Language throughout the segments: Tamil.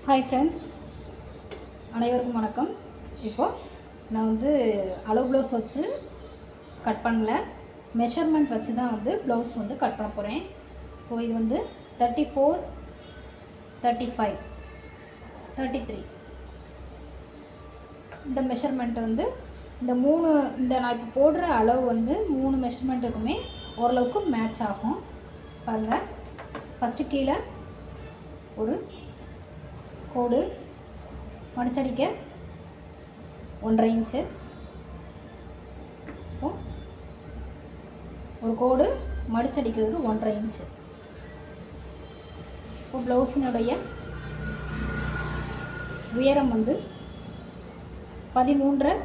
ஹாய் ஃப்ரெண்ட்ஸ், அனைவருக்கும் வணக்கம். இப்போது நான் அளவு ப்ளவுஸ் வச்சு கட் பண்ணல, மெஷர்மெண்ட் வச்சு தான் ப்ளவுஸ் கட் பண்ண போகிறேன். ஸோ இது 34, 35, 33 இந்த மெஷர்மெண்ட் இந்த நான் இப்போ போடுற அளவு 3 மெஷர்மெண்ட்டுக்குமே ஓரளவுக்கு மேட்ச் ஆகும். பாருங்கள், ஃபஸ்ட்டு கீழே ஒரு கோடு மடிச்சடிக்க 1.5 இன்ச்சு, ஒரு கோடு மடிச்சடிக்கிறதுக்கு 1.5 இன்ச்சு. இப்போ ப்ளவுஸினுடைய உயரம் 13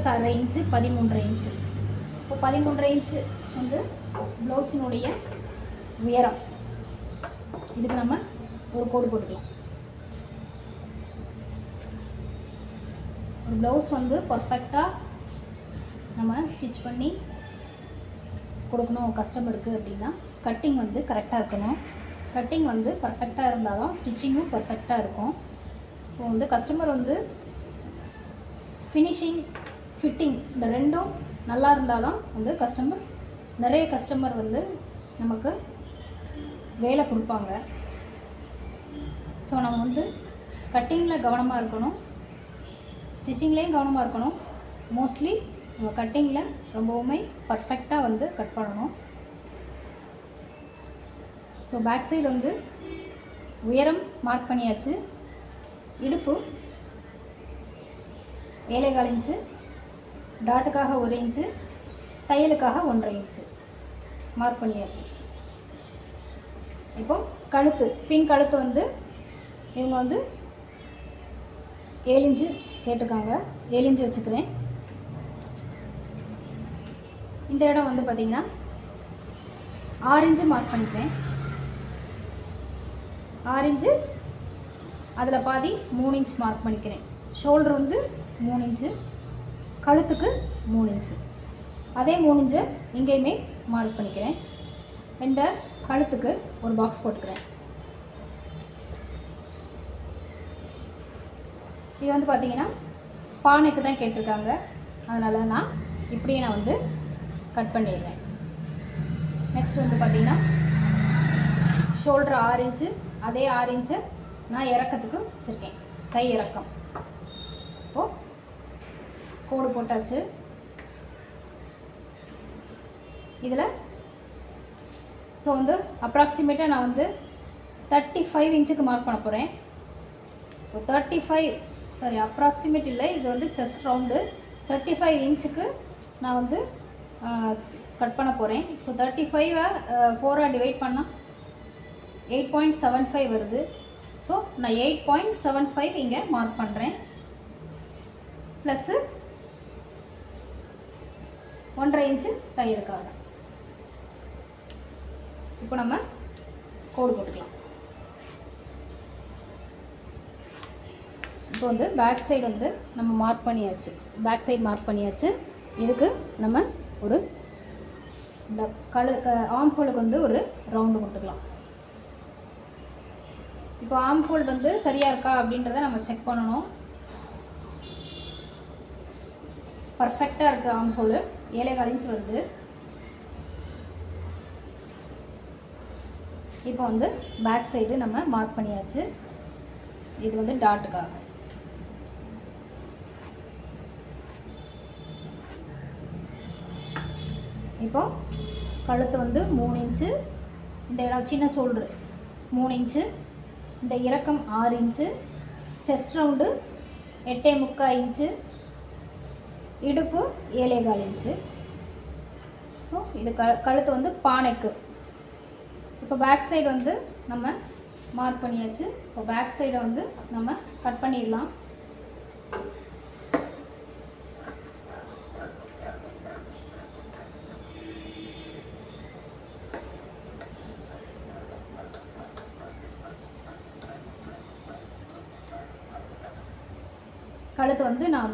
+ அரை இன்ச்சு 13.5 இன்ச்சு. இப்போ 13.5 இன்ச்சு ப்ளவுஸினுடைய உயரம். இதுக்கு நம்ம ஒரு கோடு போட்டுக்கலாம். ஒரு ப்ளவுஸ் பர்ஃபெக்டாக நம்ம ஸ்டிச் பண்ணி கொடுக்கணும் கஸ்டமருக்கு அப்படின்னா கட்டிங் கரெக்டாக இருக்கணும். கட்டிங் பர்ஃபெக்டாக இருந்தால் தான் ஸ்டிச்சிங்கும் பர்ஃபெக்டாக இருக்கும். இப்போ கஸ்டமர் ஃபினிஷிங், ஃபிட்டிங் இந்த ரெண்டும் நல்லா இருந்தால் தான் நிறைய கஸ்டமர் நமக்கு வேலை கொடுப்பாங்க. ஸோ நம்ம கட்டிங்கில் கவனமாக இருக்கணும், ஸ்டிச்சிங்லேயும் கவனமாக இருக்கணும். மோஸ்ட்லி நம்ம கட்டிங்கில் ரொம்பவுமே பர்ஃபெக்டாக கட் பண்ணணும். ஸோ பேக் சைடு உயரம் மார்க் பண்ணியாச்சு. இடுப்பு 7.25 இன்ச்சு, டாட்டுக்காக 1 இன்ச்சு, தையலுக்காக 1.5 இன்ச்சு மார்க் பண்ணியாச்சு. இப்போ கழுத்து, பின் கழுத்து இவங்க 7 இன்ச்சு கேட்டிருக்காங்க. 7 இன்ச்சு வச்சுக்கிறேன். இந்த இடம் பார்த்திங்கன்னா 6 இன்ச்சு மார்க் பண்ணிக்கிறேன். 6 இன்ச்சு, அதில் பாதி 3 இன்ச் மார்க் பண்ணிக்கிறேன். ஷோல்டர் 3 இன்ச்சு, கழுத்துக்கு 3 இன்ச்சு, அதே 3 இன்ச்சை இங்கேயுமே மார்க் பண்ணிக்கிறேன். இந்த கழுத்துக்கு ஒரு பாக்ஸ் போட்டுக்கிறேன். இது பார்த்திங்கன்னா பானைக்கு தான் கேட்டிருக்காங்க, அதனால் நான் இப்படியே நான் கட் பண்ணிடுறேன். நெக்ஸ்ட் பார்த்திங்கன்னா ஷோல்டர் 6 இன்ச்சு, அதே 6 இன்ச்சை நான் இறக்கத்துக்கு வச்சுருக்கேன், கை இறக்கம். இப்போது கோடு போட்டாச்சு. இதில் ஸோ அப்ராக்சிமேட்டாக நான் 35 இன்ச்சுக்கு மார்க் பண்ண போகிறேன். இப்போ 35 அப்ராக்சிமேட் இல்லை, இது செஸ்ட் ரவுண்டு. 35 இன்ச்சுக்கு நான் கட் பண்ண போகிறேன். ஸோ 35-ஐ 4ஆக டிவைட் பண்ணால் 8.75 வருது. ஸோ நான் 8.75 இங்கே மார்க் பண்ணுறேன். ப்ளஸ்ஸு 1.5 இன்ச்சு தையலுக்காக. இப்போ நம்ம கோடு போட்டுக்கலாம். இப்போ பேக் சைடு நம்ம மார்க் பண்ணியாச்சு. பேக் சைடு மார்க் பண்ணியாச்சு. இதுக்கு நம்ம ஒரு இந்த ஆம் ஹோலுக்கு ஒரு ரவுண்டு கொடுத்துக்கலாம். இப்போ ஆம் ஹோல் சரியாக இருக்கா அப்படின்றத நம்ம செக் பண்ணணும். பர்ஃபெக்டாக இருக்குது ஆம் ஹோலு. 7.25 இன்ச் வருது. இப்போ பேக் சைடு நம்ம மார்க் பண்ணியாச்சு. இது டாட்டுக்காக. இப்போ கழுத்து 3 இன்ச்சு, இந்த இடம் சின்ன ஷோல்டரு 3 இன்ச்சு, இந்த இறக்கம் 6 இன்ச்சு, செஸ்ட் ரவுண்டு 8.75 இன்ச்சு, இடுப்பு 7.25 இன்ச்சு. ஸோ இது கழுத்து பானைக்கு. இப்போ பேக் சைடு நம்ம மார்க் பண்ணியாச்சு. இப்போ பேக் சைடை நம்ம கட் பண்ணிடலாம். கழுத்து நான்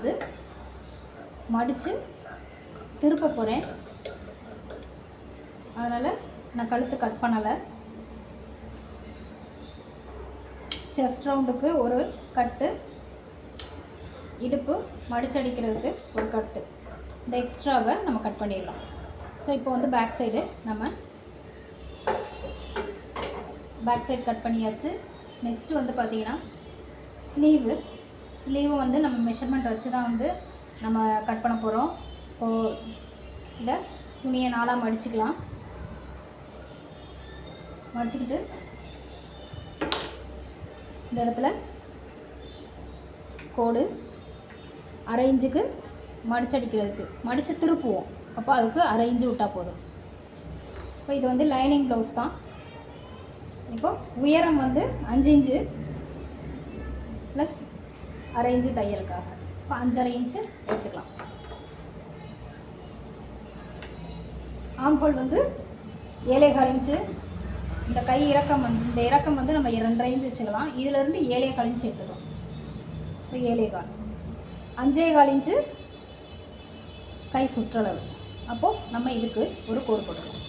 மடித்து திருப்ப போகிறேன். அதனால் நான் கழுத்து கட் பண்ணலை. செஸ்ட் ரவுண்டுக்கு ஒரு கட்டு, இடுப்பு மடிச்சடிக்கிறதுக்கு ஒரு கட்டு, இந்த எக்ஸ்ட்ராவை நம்ம கட் பண்ணிடலாம். ஸோ இப்போ வந்து பேக் சைடு கட் பண்ணியாச்சு. நெக்ஸ்ட்டு வந்து பார்த்திங்கன்னா ஸ்லீவு வந்து நம்ம மெஷர்மெண்ட் வச்சு தான் வந்து நம்ம கட் பண்ண போகிறோம். இப்போது இதை துணியை 4ஆக மடிச்சுக்கலாம். மடிச்சுக்கிட்டு இந்த இடத்துல கோடு 1/2 இன்ச்சுக்கு மடிச்சடிக்கிறதுக்கு மடித்து திருப்புவோம். அப்போ அதுக்கு 1/2 இன்ச்சு விட்டால் போதும். இப்போ இது வந்து லைனிங் ப்ளவுஸ் தான். இப்போ உயரம் வந்து 5 இன்ச்சு ப்ளஸ் 1/2 இன்ச்சு தையலுக்காக. இப்போ 5.5 இன்ச்சு எடுத்துக்கலாம். ஆம்ஹோல் வந்து 7.25 இன்ச்சு. இந்த கை இறக்கம் இந்த இறக்கம் வந்து நம்ம 2.5 இன்ச்சு வச்சுக்கலாம். இதிலேருந்து 7.25 இன்ச்சு எடுத்துக்கலாம். இப்போ 7.25, 5.25 இன்ச்சு கை சுற்றளவு. அப்போது நம்ம இதுக்கு ஒரு கோடு போட்டுக்கலாம்.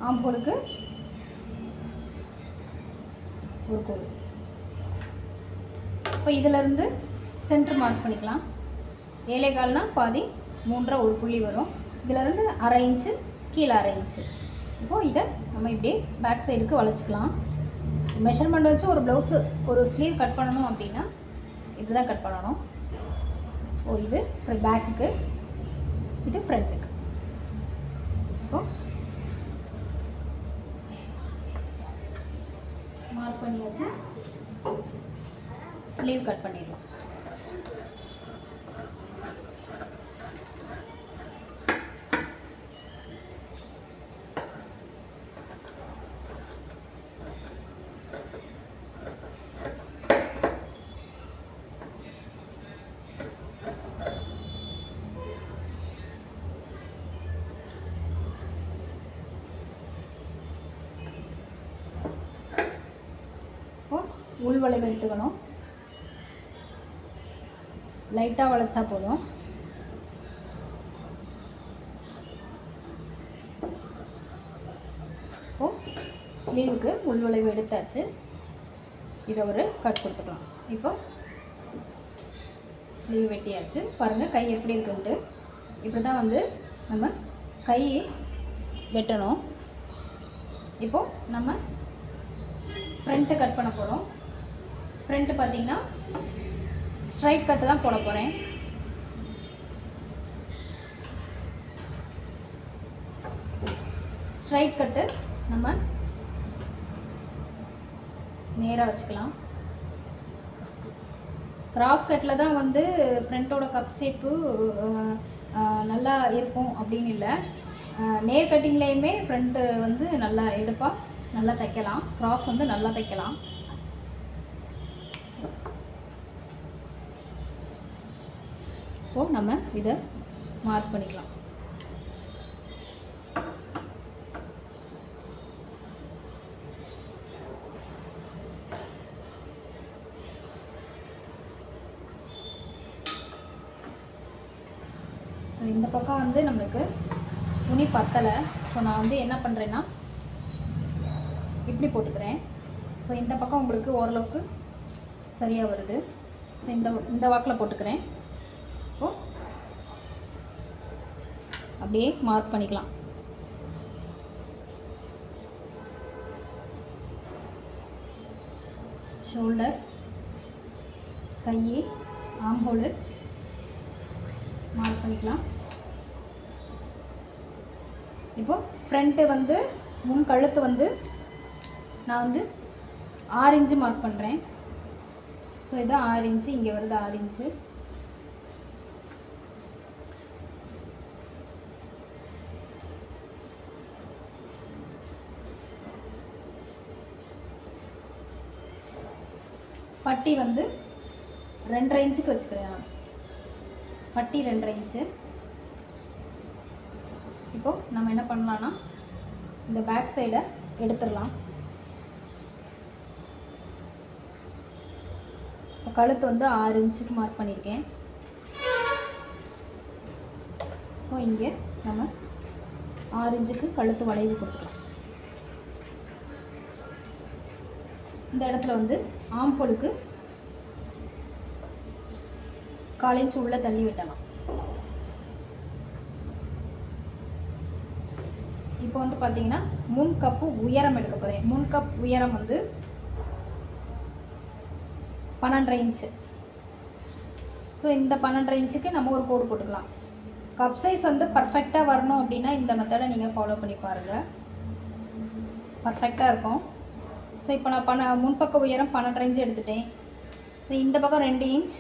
ஆம்ஹோலுக்கு ஒரு கோடு. இப்போ இதிலேருந்து சென்டர் மார்க் பண்ணிக்கலாம். 7.25னா பாதி 3 ஒரு புள்ளி வரும். இதிலேருந்து 1/2 இன்ச்சு கீழே 1/2 இன்ச்சு. இப்போது இதை நம்ம இப்படியே பேக் சைடுக்கு வளைச்சிக்கலாம். மெஷர்மெண்ட் வச்சு ஒரு ப்ளவுஸு ஒரு ஸ்லீவ் கட் பண்ணணும் அப்படின்னா இப்படி தான் கட் பண்ணணும். இது பேக்குக்கு, இது ஃப்ரண்ட்டுக்கு. இப்போது மார்க் பண்ணியாச்சு. ஸ்லீவ் கட் பண்ணிடலாம். உள் வளைவு எடுத்துக்கணும். லைட்டாக வளைச்சா போதும். இப்போது ஸ்லீவுக்கு உள் வளைவு எடுத்தாச்சு. இதை ஒரு கட் கொடுத்துக்கலாம். இப்போ ஸ்லீவ் வெட்டியாச்சு. பாருங்கள் கை எப்படி இருக்குன்ட்டு. இப்படி தான் வந்து நம்ம கை வெட்டணும். இப்போது நம்ம ஃப்ரண்ட்டு கட் பண்ண போகிறோம். ஃப்ரண்ட்டு பார்த்திங்கன்னா ஸ்ட்ரைட் கட்டு தான் போட போகிறேன். ஸ்ட்ரைட் கட்டு நம்ம நேராக வச்சுக்கலாம். கிராஸ் கட்டில் தான் வந்து ஃப்ரண்ட்டோட கப் ஷேப்பு நல்லா இருக்கும் அப்படின்னு இல்லை. நேர் கட்டிங்லேயுமே ஃப்ரண்ட்டு வந்து நல்லா எடுப்பாக நல்லா தைக்கலாம். கிராஸ் வந்து நல்லா தைக்கலாம். இப்போது நம்ம இதை மார்க் பண்ணிக்கலாம். ஸோ இந்த பக்கம் வந்து நம்மளுக்கு துணி பத்தலை. ஸோ நான் வந்து என்ன பண்ணுறேன்னா இப்படி போட்டுக்கிறேன். ஸோ இந்த பக்கம் உங்களுக்கு ஓரளவுக்கு சரியாக வருது. ஸோ இந்த வாக்கில் போட்டுக்கிறேன். இப்போது அப்படியே மார்க் பண்ணிக்கலாம். ஷோல்டர், கை, ஆம்ஹோலு மார்க் பண்ணிக்கலாம். இப்போது ஃப்ரண்ட்டு வந்து முன் கழுத்து வந்து நான் வந்து 6 இன்ச்சு மார்க் பண்ணுறேன். ஸோ இதான் 6 இன்ச்சு. இங்கே வருது 6 இன்ச்சு. பட்டி வந்து 2.5 இன்ச்சுக்கு வச்சுக்கிறேன். பட்டி 2.5 இன்ச்சு. இப்போது நம்ம என்ன பண்ணலான்னா இந்த பேக் சைடை எடுத்துடலாம். இப்போ கழுத்து வந்து 6 இன்ச்சுக்கு மார்க் பண்ணியிருக்கேன். இப்போ இங்கே நம்ம 6 இன்ச்சுக்கு கழுத்து வளைவு கொடுத்துக்கலாம். இந்த இடத்துல வந்து ஆம்போலுக்கு 1/4 இன்ச் உள்ள தள்ளி விட்டலாம். இப்போ வந்து பார்த்தீங்கன்னா முன் கப்பு உயரம் எடுக்க போகிறேன். முன் கப் உயரம் வந்து 12.5 இன்ச்சு. ஸோ இந்த 12.5 இன்ச்சுக்கு நம்ம ஒரு கோடு போட்டுக்கலாம். கப் சைஸ் வந்து பர்ஃபெக்டாக வரணும் அப்படின்னா இந்த மெத்தடை நீங்கள் ஃபாலோ பண்ணி பாருங்கள், பர்ஃபெக்டாக இருக்கும். ஸோ இப்போ நான் முன்பக்க உயரம் 12.5 இன்ச் எடுத்துட்டேன். ஸோ இந்த பக்கம் 2 இன்ச்,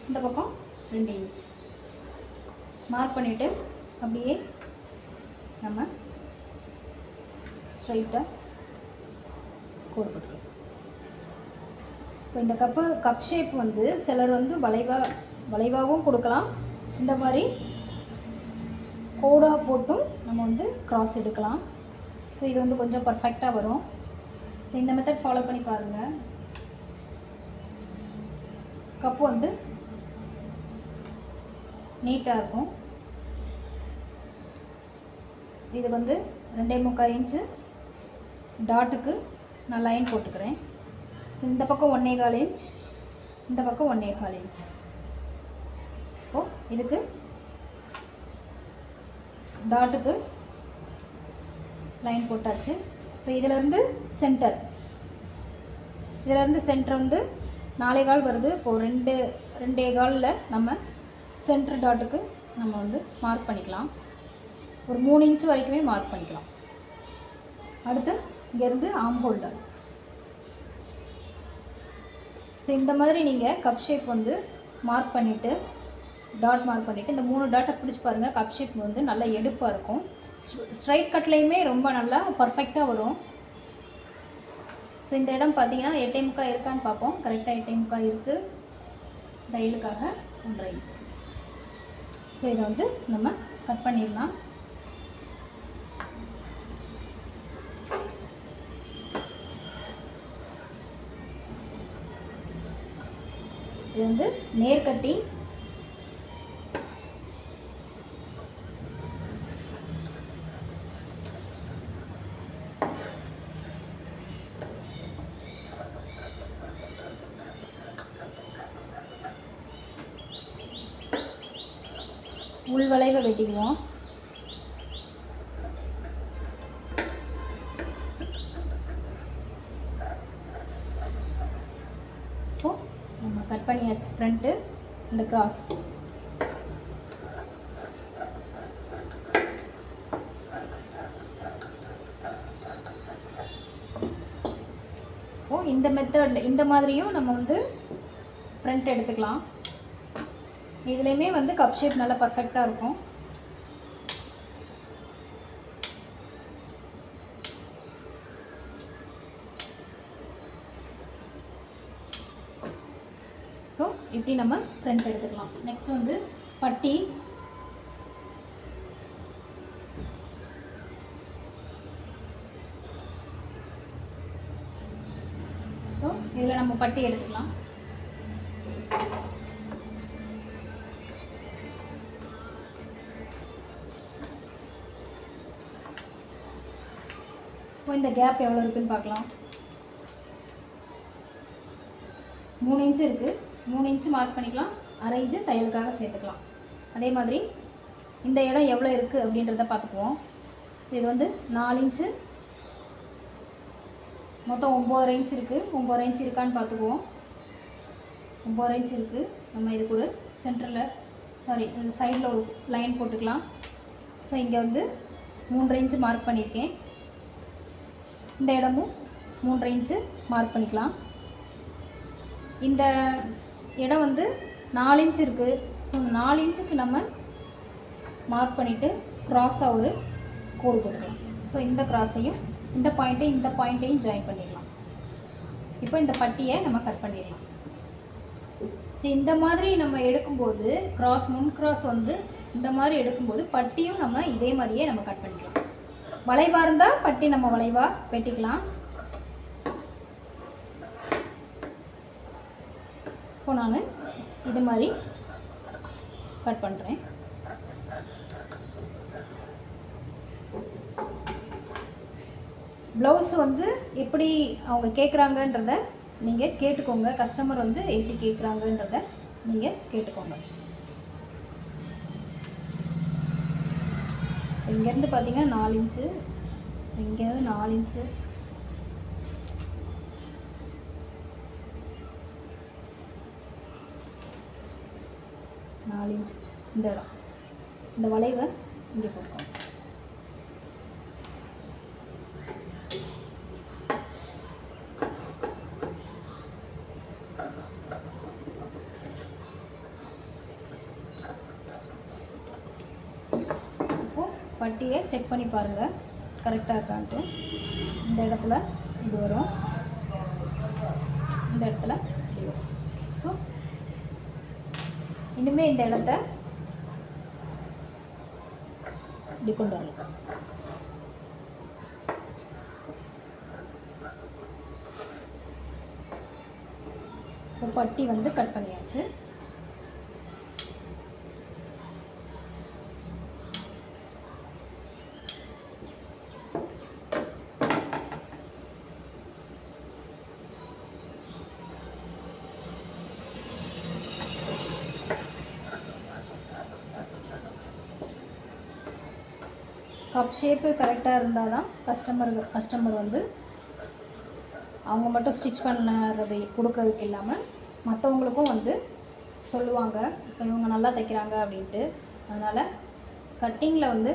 இந்த பக்கம் 2 இன்ச் மார்க் பண்ணிவிட்டு அப்படியே நம்ம ஸ்ட்ரைட்டாக கோடு போட்டுக்கலாம். இப்போ இந்த கப் ஷேப் வந்து சிலர் வந்து வளைவாகவும் கொடுக்கலாம், இந்த மாதிரி கோடாக போட்டும் நம்ம வந்து கிராஸ் எடுக்கலாம். ஸோ இது வந்து கொஞ்சம் பர்ஃபெக்டாக வரும். இந்த மெத்தட் ஃபாலோ பண்ணி பாருங்கள். கப்பு வந்து நீட்டாக இருக்கும். இது வந்து 2.25 இன்ச்சு டாட்டுக்கு நான் லைன் போட்டுக்கிறேன். இந்த பக்கம் 1.25 இன்ச், இந்த பக்கம் 1.25 இன்ச். ஓ இதுக்கு டாட்டுக்கு லைன் போட்டாச்சு. இப்போ இதிலேருந்து சென்டர் வந்து 4.25 வருது. இப்போது 2.25 நம்ம சென்டர் டாட்டுக்கு நம்ம வந்து மார்க் பண்ணிக்கலாம். ஒரு 3 இன்ச் வரைக்குமே மார்க் பண்ணிக்கலாம். அடுத்து இங்கேருந்து ஆம் ஹோல்டர். ஸோ இந்த மாதிரி நீங்கள் கப் ஷேப் வந்து மார்க் பண்ணிவிட்டு டாட் மார்க் பண்ணிவிட்டு இந்த 3 டாட்டை பிடிச்சி பாருங்கள். கப் ஷேப் வந்து நல்லா எடுப்பாக இருக்கும். ஸ்ட்ரைட் கட்லேயுமே ரொம்ப நல்லா பர்ஃபெக்டாக வரும். ஸோ இந்த இடம் பார்த்தீங்கன்னா 8.25 இருக்கான்னு பார்ப்போம். கரெக்டாக 8.25 இருக்குது. தையலுக்காக 1.5 இன்ச். ஸோ இதை வந்து நம்ம கட் பண்ணிடலாம். இது வந்து நேர்கட்டி. உள்வளைவை வெட்டிக்குவோம். நம்ம கட் பண்ணியாச்சு ஃப்ரண்ட்டு இந்த கிராஸ். இந்த மெத்தடில் இந்த மாதிரியும் நம்ம வந்து ஃப்ரண்ட் எடுத்துக்கலாம். இதுலேயுமே வந்து கப் ஷேப் நல்லா பர்ஃபெக்டாக இருக்கும். ஸோ இப்படி நம்ம ஃப்ரண்ட் எடுத்துக்கலாம். நெக்ஸ்ட் வந்து பட்டி. ஸோ இதில் நம்ம பட்டி எடுத்துக்கலாம். இப்போ இந்த கேப் எவ்வளோ இருக்குதுன்னு பார்க்கலாம். 3 இன்ச்சு இருக்குது. 3 இன்ச்சு மார்க் பண்ணிக்கலாம். 1/2 இன்ச்சு தையலுக்காக சேர்த்துக்கலாம். அதே மாதிரி இந்த இடம் எவ்வளோ இருக்குது அப்படின்றத பார்த்துக்குவோம். இது வந்து 4 இன்ச்சு, மொத்தம் 9.5 இன்ச் இருக்குது. 9.5 இன்ச் இருக்கான்னு பார்த்துக்குவோம். 9.5 இன்ச் இருக்குது. நம்ம இதுக்கு ஒரு சென்டரில் சைடில் ஒரு லைன் போட்டுக்கலாம். ஸோ இங்கே வந்து 3.5 இன்ச்சு மார்க் பண்ணியிருக்கேன். இந்த இடமும் 3.5 இன்ச்சு மார்க் பண்ணிக்கலாம். இந்த இடம் வந்து 4 இன்ச் இருக்குது. ஸோ இந்த 4 இன்ச்சுக்கு நம்ம மார்க் பண்ணிவிட்டு க்ராஸாக ஒரு கோடு போட்டுக்கலாம். ஸோ இந்த கிராஸையும் இந்த பாயிண்ட்டையும் ஜாயின் பண்ணிடலாம். இப்போ இந்த பட்டியை நம்ம கட் பண்ணிடலாம். ஸோ இந்த மாதிரி நம்ம எடுக்கும்போது முன் கிராஸ் வந்து இந்த மாதிரி எடுக்கும்போது பட்டியும் நம்ம இதே மாதிரியே நம்ம கட் பண்ணிக்கலாம். வளைவாக இருந்தால் பட்டி நம்ம வளைவாக வெட்டிக்கலாம். இப்போ நான் இது மாதிரி கட் பண்ணுறேன். ப்ளவுஸ் வந்து எப்படி அவங்க கேட்குறாங்கன்றத நீங்கள் கேட்டுக்கோங்க. கஸ்டமர் வந்து எப்படி கேட்குறாங்கன்றத நீங்கள் கேட்டுக்கோங்க. இங்கேருந்து பார்த்தீங்கன்னா 4 இன்ச்சு, இங்கேருந்து 4 இன்ச்சு, இந்த இடம், இந்த வளைவை இங்கே போட்டுக்கோங்க. பட்டியை செக் பண்ணி பாருங்கள் கரெக்டாக இருக்கான்ட்டு. இந்த இடத்துல இது வரும், இந்த இடத்துல இது வரும். ஸோ இனிமேல் இந்த இடத்த இப்படி கொண்டு வரலாம். இப்போ பட்டி வந்து கட் பண்ணியாச்சு. கப் ஷேப்பு கரெக்டாக இருந்தால் தான் கஸ்டமர் வந்து அவங்க மட்டும் ஸ்டிச் பண்ணுறது கொடுக்குறதுக்கு இல்லாமல் மற்றவங்களுக்கும் வந்து சொல்லுவாங்க, இப்போ இவங்க நல்லா தைக்கிறாங்க அப்படின்ட்டு. அதனால் கட்டிங்கில் வந்து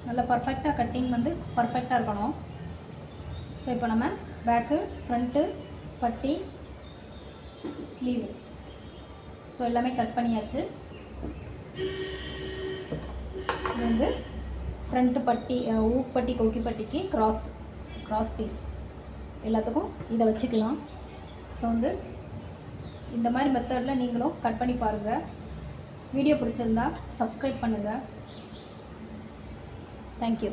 நல்லா பர்ஃபெக்டாக கட்டிங் வந்து பர்ஃபெக்டாக இருக்கணும். ஸோ இப்போ நம்ம பேக்கு, ஃப்ரண்ட்டு, பட்டி, ஸ்லீவு ஸோ எல்லாமே கட் பண்ணியாச்சு. இது வந்து ஃப்ரண்ட்டு பட்டி, ஊப்பட்டி, கொக்கி பட்டிக்கு கிராஸ் பீஸ் எல்லாத்துக்கும் இதை வச்சுக்கலாம். ஸோ வந்து இந்த மாதிரி மெத்தடில் நீங்களும் கட் பண்ணி பாருங்கள். வீடியோ பிடிச்சிருந்தா சப்ஸ்கிரைப் பண்ணுங்கள். தேங்க்யூ.